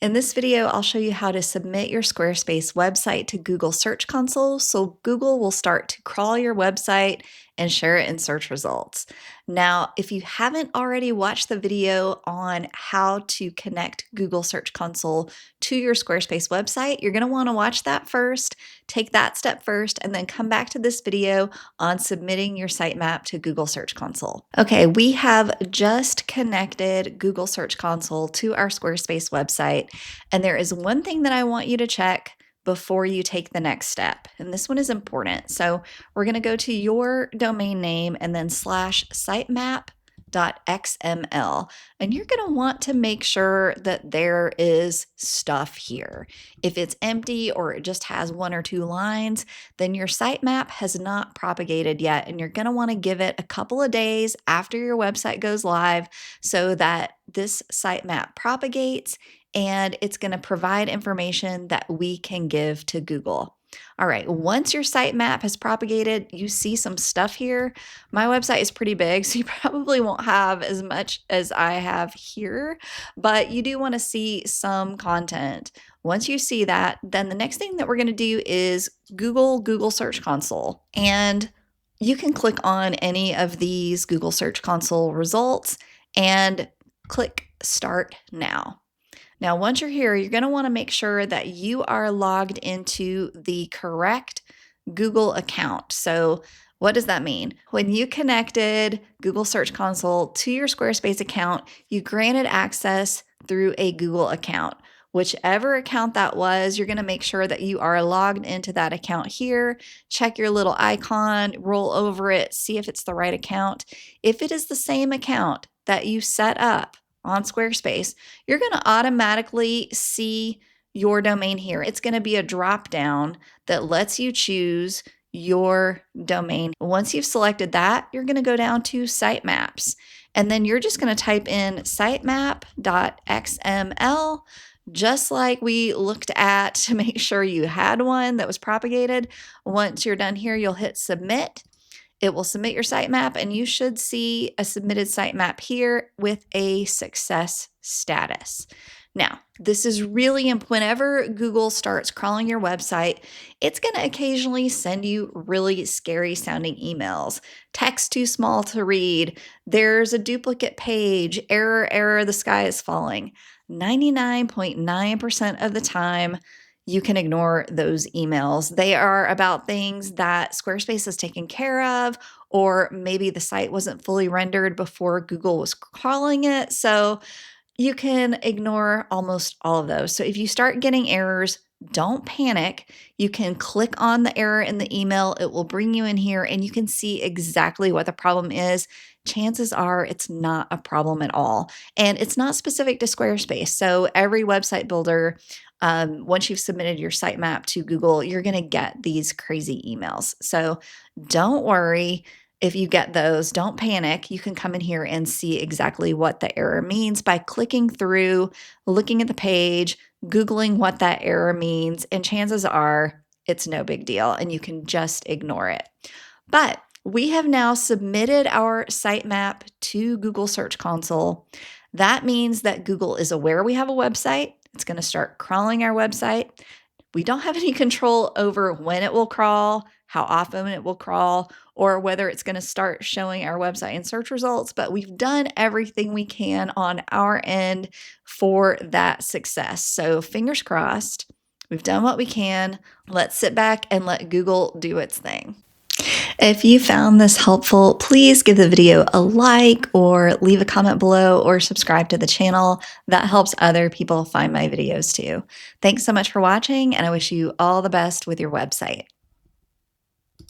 In this video, I'll show you how to submit your Squarespace website to Google Search Console so Google will start to crawl your website and share it in search results. Now, if you haven't already watched the video on how to connect Google Search Console to your Squarespace website, you're going to want to watch that first, take that step first, and then come back to this video on submitting your sitemap to Google Search Console. Okay, we have just connected Google Search Console to our Squarespace website, and there is one thing that I want you to check before you take the next step. And this one is important. So we're going to go to your domain name and then /sitemap.xml. And you're going to want to make sure that there is stuff here. If it's empty or it just has one or two lines, then your sitemap has not propagated yet. And you're going to want to give it a couple of days after your website goes live so that this sitemap propagates and it's going to provide information that we can give to Google. All right, once your sitemap has propagated, you see some stuff here. My website is pretty big, so you probably won't have as much as I have here, but you do want to see some content. Once you see that, then the next thing that we're going to do is Google Search Console. And you can click on any of these Google Search Console results and click Start Now. Now, once you're here, you're going to want to make sure that you are logged into the correct Google account. So what does that mean? When you connected Google Search Console to your Squarespace account, you granted access through a Google account. Whichever account that was, you're going to make sure that you are logged into that account here. Check your little icon, roll over it, see if it's the right account. If it is the same account that you set up on Squarespace, you're going to automatically see your domain here. It's going to be a drop down that lets you choose your domain. Once you've selected that, you're going to go down to sitemaps, and then you're just going to type in sitemap.xml, just like we looked at to make sure you had one that was propagated. Once you're done here, you'll hit submit. It will submit your sitemap, and you should see a submitted sitemap here with a success status. Now, this is really important. Whenever Google starts crawling your website, it's going to occasionally send you really scary sounding emails. Text too small to read. There's a duplicate page. Error, the sky is falling. 99.9% of the time, you can ignore those emails. They are about things that Squarespace has taken care of, or maybe the site wasn't fully rendered before Google was crawling it. So you can ignore almost all of those. So if you start getting errors, don't panic. You can click on the error in the email. It will bring you in here and you can see exactly what the problem is. Chances are it's not a problem at all. And it's not specific to Squarespace. So every website builder, once you've submitted your sitemap to Google, you're going to get these crazy emails. So don't worry. If you get those, don't panic. You can come in here and see exactly what the error means by clicking through, looking at the page, Googling what that error means, and chances are it's no big deal and you can just ignore it. But we have now submitted our sitemap to Google Search Console. That means that Google is aware we have a website. It's going to start crawling our website. We don't have any control over when it will crawl, how often it will crawl, or whether it's going to start showing our website in search results, but we've done everything we can on our end for that success. So fingers crossed, we've done what we can. Let's sit back and let Google do its thing. If you found this helpful, please give the video a like or leave a comment below or subscribe to the channel. That helps other people find my videos too. Thanks so much for watching, and I wish you all the best with your website.